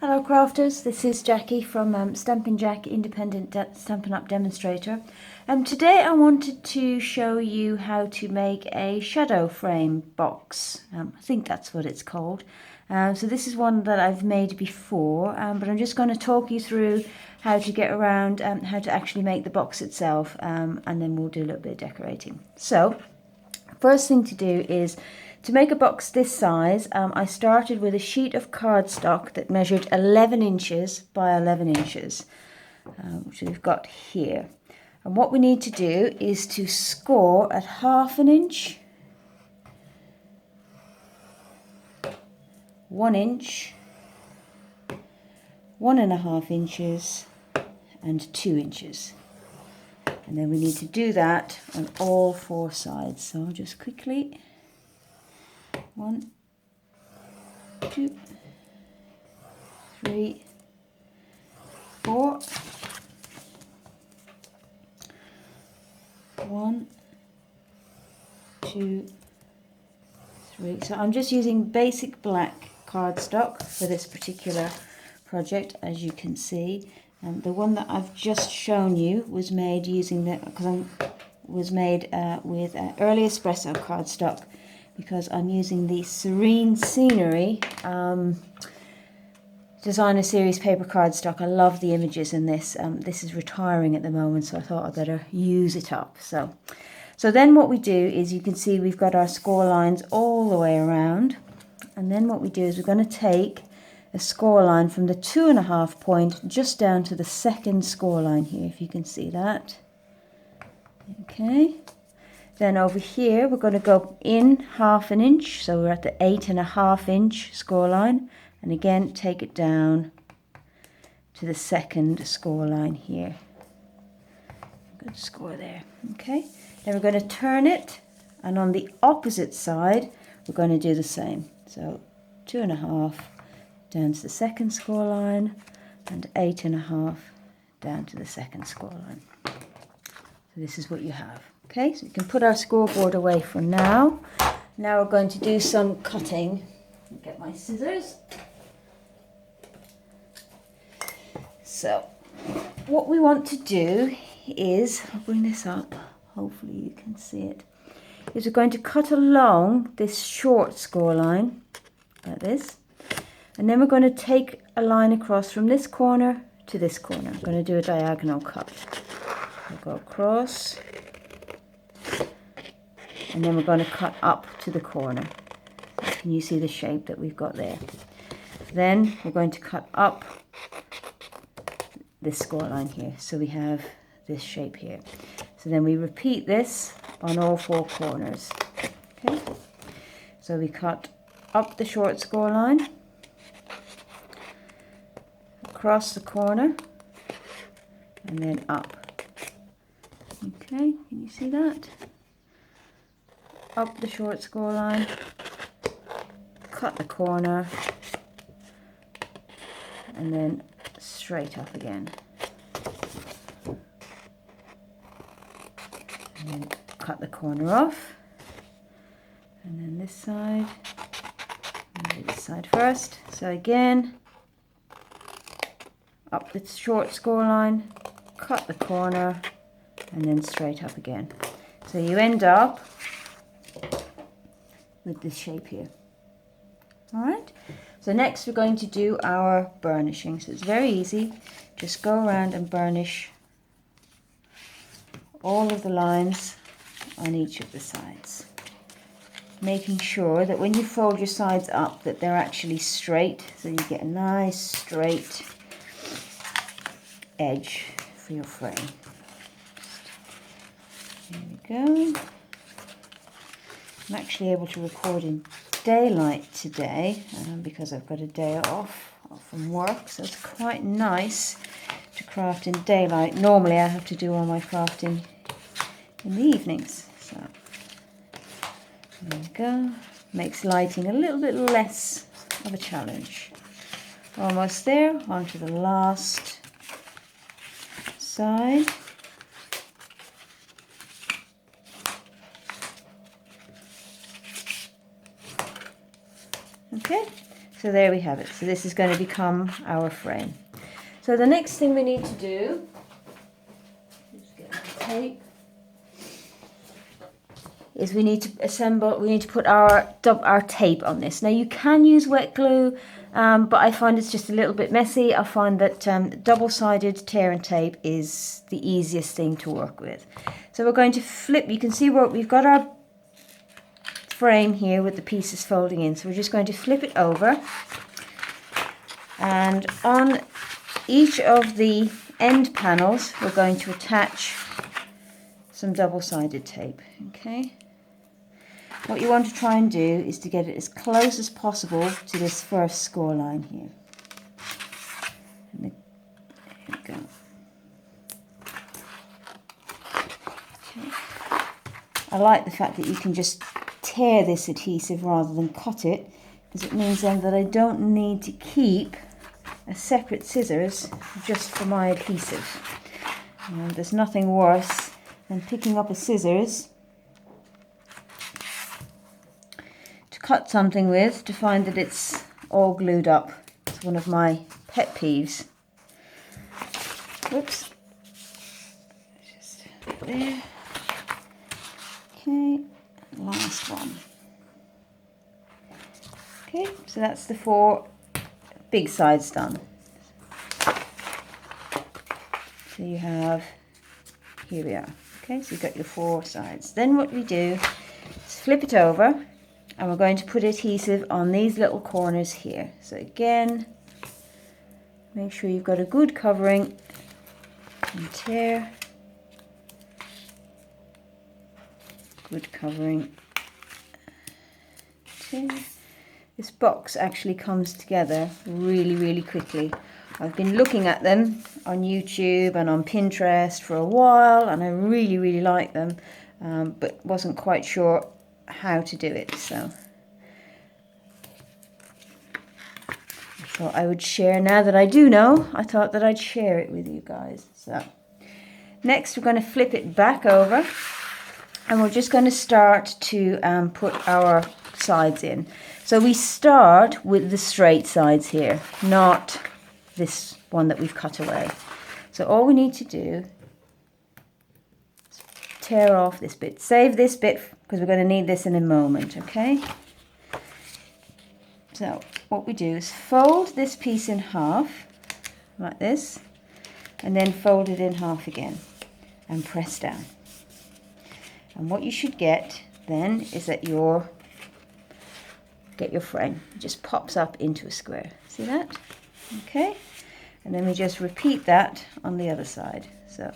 Hello crafters, this is Jackie from Stampin' Jack Independent Stampin' Up Demonstrator. Today I wanted to show you how to make a shadow frame box. I think that's what it's called. So this is one that I've made before, but I'm just going to talk you through how to get around and how to actually make the box itself, and then we'll do a little bit of decorating. So first thing to do is to make a box this size. I started with a sheet of cardstock that measured 11 inches by 11 inches, which we've got here. And what we need to do is to score at 1/2 inch, 1 inch, 1.5 inches, and 2 inches. And then we need to do that on all 4 sides. So I'll just quickly 1, 2, 3, 4. 1, 2, 3. So I'm just using basic black cardstock for this particular project, as you can see. The one that I've just shown you was made using with early espresso cardstock, because I'm using the Serene Scenery Designer Series paper cardstock. I love the images in this. This is retiring at the moment, so I thought I'd better use it up. So then what we do is, you can see we've got our score lines all the way around, and then what we do is we're going to take a score line from the 2.5 point just down to the second score line here, if you can see that. Okay. Then over here we're going to go in 1/2 inch, so we're at the 8.5 inch score line, and again take it down to the second score line here. Good score there. Okay, then we're going to turn it, and on the opposite side we're going to do the same. So 2.5 down to the second score line, and 8.5 down to the second score line. So this is what you have. Okay, so we can put our scoreboard away for now. Now we're going to do some cutting. I'll get my scissors. So what we want to do is, I'll bring this up, hopefully you can see it, is we're going to cut along this short score line like this, and then we're going to take a line across from this corner to this corner. I'm going to do a diagonal cut. I'll go across, and then we're going to cut up to the corner. Can you see the shape that we've got there? Then we're going to cut up this score line here, so we have this shape here. So then we repeat this on all 4 corners. Okay, so we cut up the short score line, across the corner, and then up. Okay, can you see that? Up the short score line, cut the corner, and then straight up again. And then cut the corner off. And then this side, and do this side first. So again, up the short score line, cut the corner, and then straight up again. So you end up with this shape here. Alright, so next we're going to do our burnishing. So it's very easy. Just go around and burnish all of the lines on each of the sides, making sure that when you fold your sides up that they're actually straight, so you get a nice straight edge for your frame. There we go. I'm actually able to record in daylight today because I've got a day off from work, so it's quite nice to craft in daylight. Normally I have to do all my crafting in the evenings. So there we go. Makes lighting a little bit less of a challenge. Almost there. On to the last side. Okay, So there we have it. So this is going to become our frame. So the next thing we need to do, just get the tape, is we need to put our tape on this. Now you can use wet glue, but I find it's just a little bit messy. I find that double-sided tear and tape is the easiest thing to work with. So we're going to flip. You can see where we've got our frame here with the pieces folding in. So we're just going to flip it over, and on each of the end panels we're going to attach some double-sided tape. Okay. What you want to try and do is to get it as close as possible to this first score line here. And there we go. Okay. I like the fact that you can just tear this adhesive rather than cut it, because it means then that I don't need to keep a separate scissors just for my adhesive. There's nothing worse than picking up a scissors to cut something with to find that it's all glued up. It's one of my pet peeves. Whoops. Just there. Okay, last one. Okay, so that's the 4 big sides done. So you have, here we are. Okay, so you've got your 4 sides. Then what we do is flip it over, and we're going to put adhesive on these little corners here. So again, make sure you've got a good covering and tear. Good covering. Tear. This box actually comes together really, really quickly. I've been looking at them on YouTube and on Pinterest for a while, and I really, really like them, but wasn't quite sure how to do it. So I thought I would share. Now that I do know, I thought that I'd share it with you guys. So next we're going to flip it back over, and we're just going to start to put our sides in. So we start with the straight sides here, not this one that we've cut away. So all we need to do is tear off this bit. Save this bit because we're going to need this in a moment, okay? So what we do is fold this piece in half, like this, and then fold it in half again and press down. And what you should get then is that your frame. It just pops up into a square. See that? Okay. And then we just repeat that on the other side. So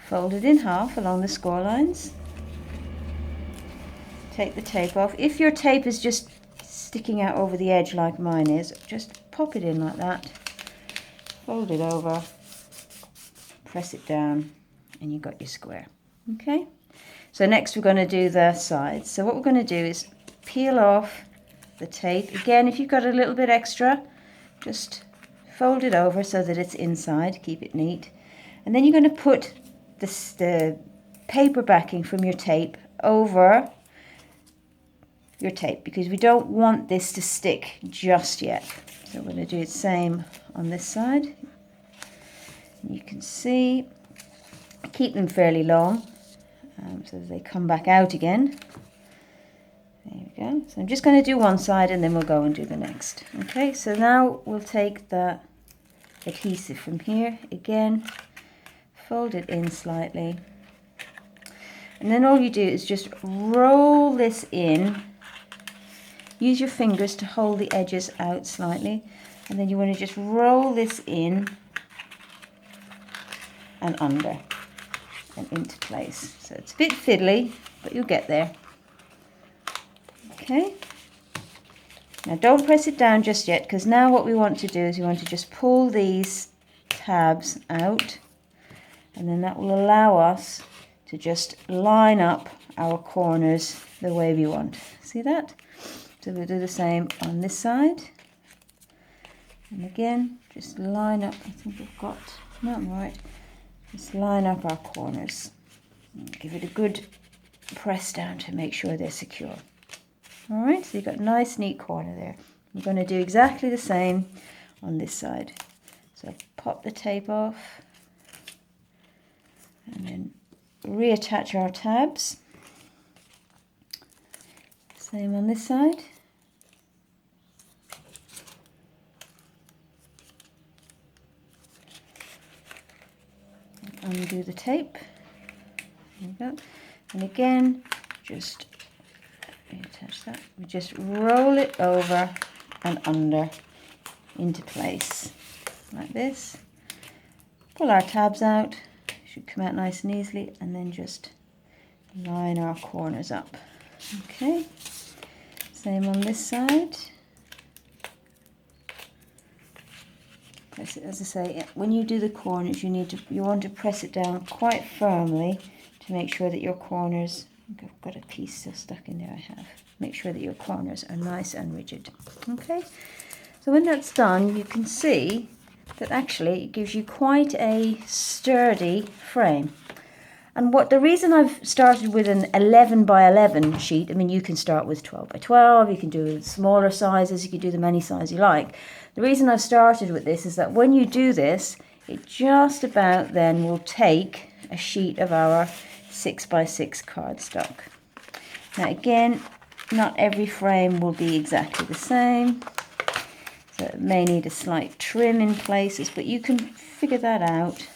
fold it in half along the score lines. Take the tape off. If your tape is just sticking out over the edge like mine is, just pop it in like that. Fold it over. Press it down, and you've got your square. Okay. So next we're going to do the sides. So what we're going to do is peel off the tape. Again, if you've got a little bit extra, just fold it over so that it's inside, keep it neat. And then you're going to put the paper backing from your tape over your tape, because we don't want this to stick just yet. So we're going to do the same on this side. You can see, keep them fairly long so that they come back out again. There we go. So I'm just going to do one side and then we'll go and do the next. Okay, so now we'll take the adhesive from here again, fold it in slightly, and then all you do is just roll this in. Use your fingers to hold the edges out slightly, and then you want to just roll this in and under and into place. So it's a bit fiddly, but you'll get there. Okay, now don't press it down just yet, because now what we want to do is we want to just pull these tabs out, and then that will allow us to just line up our corners the way we want. See that? So we'll do the same on this side, and again just line up. I think we've got, no, I'm right. Just line up our corners. Give it a good press down to make sure they're secure. Alright, so you've got a nice neat corner there. We're going to do exactly the same on this side. So pop the tape off and then reattach our tabs. Same on this side. Undo the tape. There we go. And again, just reattach that. We just roll it over and under into place like this. Pull our tabs out. Should come out nice and easily, and then just line our corners up. Okay. Same on this side. Press it, as I say, when you do the corners, you want to press it down quite firmly to make sure that your corners, I've got a piece still stuck in there, I have. Make sure that your corners are nice and rigid. Okay, so when that's done, you can see that actually it gives you quite a sturdy frame. And the reason I've started with an 11 by 11 sheet, I mean, you can start with 12 by 12, you can do smaller sizes, you can do them any size you like. The reason I've started with this is that when you do this, it just about then will take a sheet of our 6 by 6 cardstock. Now again, not every frame will be exactly the same, so it may need a slight trim in places, but you can figure that out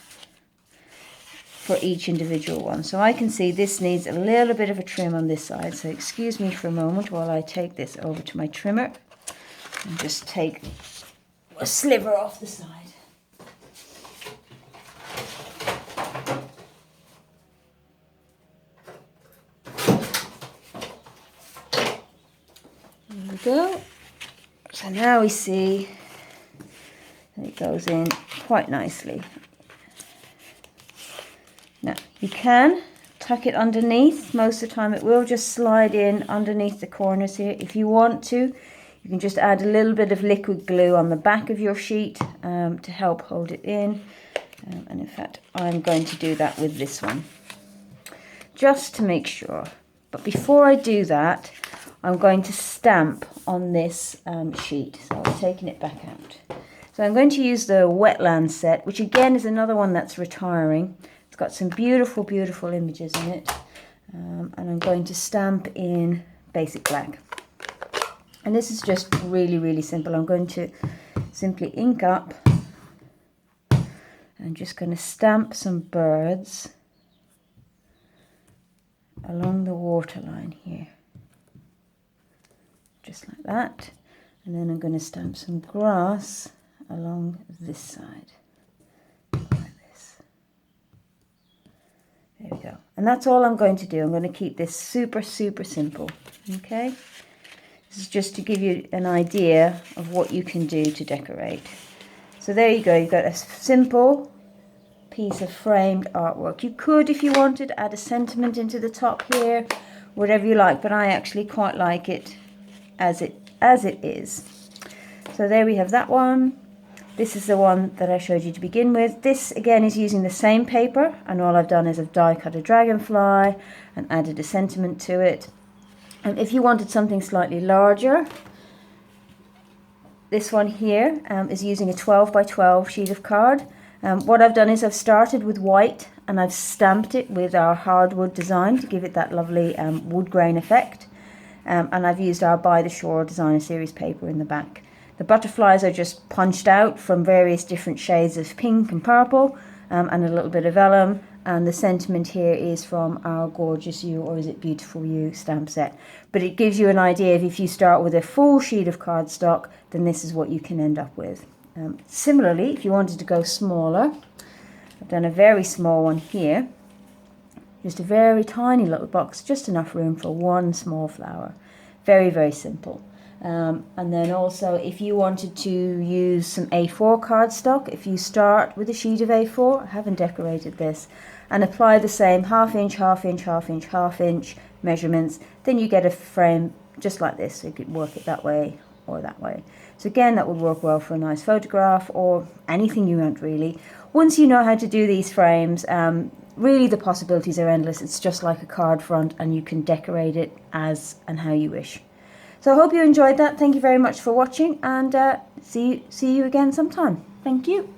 for each individual one. So I can see this needs a little bit of a trim on this side, so excuse me for a moment while I take this over to my trimmer and just take a sliver off the side. There we go. So now we see that it goes in quite nicely. Now you can tuck it underneath. Most of the time it will just slide in underneath the corners here. If you want to, you can just add a little bit of liquid glue on the back of your sheet to help hold it in. And in fact, I'm going to do that with this one, just to make sure. But before I do that, I'm going to stamp on this sheet. So I've taken it back out. So I'm going to use the Wetland set, which again is another one that's retiring. It's got some beautiful, beautiful images in it. And I'm going to stamp in basic black. And this is just really, really simple. I'm going to simply ink up. I'm just going to stamp some birds along the waterline here. Just like that. And then I'm going to stamp some grass along this side. Like this. There we go. And that's all I'm going to do. I'm going to keep this super, super simple. Okay? This is just to give you an idea of what you can do to decorate. So there you go. You've got a simple piece of framed artwork. You could, if you wanted, add a sentiment into the top here, whatever you like, but I actually quite like it as it is. So there we have that one. This is the one that I showed you to begin with. This again is using the same paper, and all I've done is I've die cut a dragonfly and added a sentiment to it. And if you wanted something slightly larger, this one here is using a 12 by 12 sheet of card. What I've done is I've started with white and I've stamped it with our hardwood design to give it that lovely wood grain effect. And I've used our By the Shore Designer Series paper in the back. The butterflies are just punched out from various different shades of pink and purple and a little bit of vellum. And the sentiment here is from our Gorgeous You, or is it Beautiful You stamp set. But it gives you an idea of if you start with a full sheet of cardstock, then this is what you can end up with. Similarly, if you wanted to go smaller, I've done a very small one here. Just a very tiny little box, just enough room for one small flower. Very, very simple. And then also, if you wanted to use some A4 cardstock, if you start with a sheet of A4, I haven't decorated this, and apply the same half inch, half inch, half inch, half inch measurements, then you get a frame just like this. So you could work it that way or that way. So again, that would work well for a nice photograph or anything you want really. Once you know how to do these frames, really the possibilities are endless. It's just like a card front and you can decorate it as and how you wish. So I hope you enjoyed that. Thank you very much for watching, and see you again sometime. Thank you.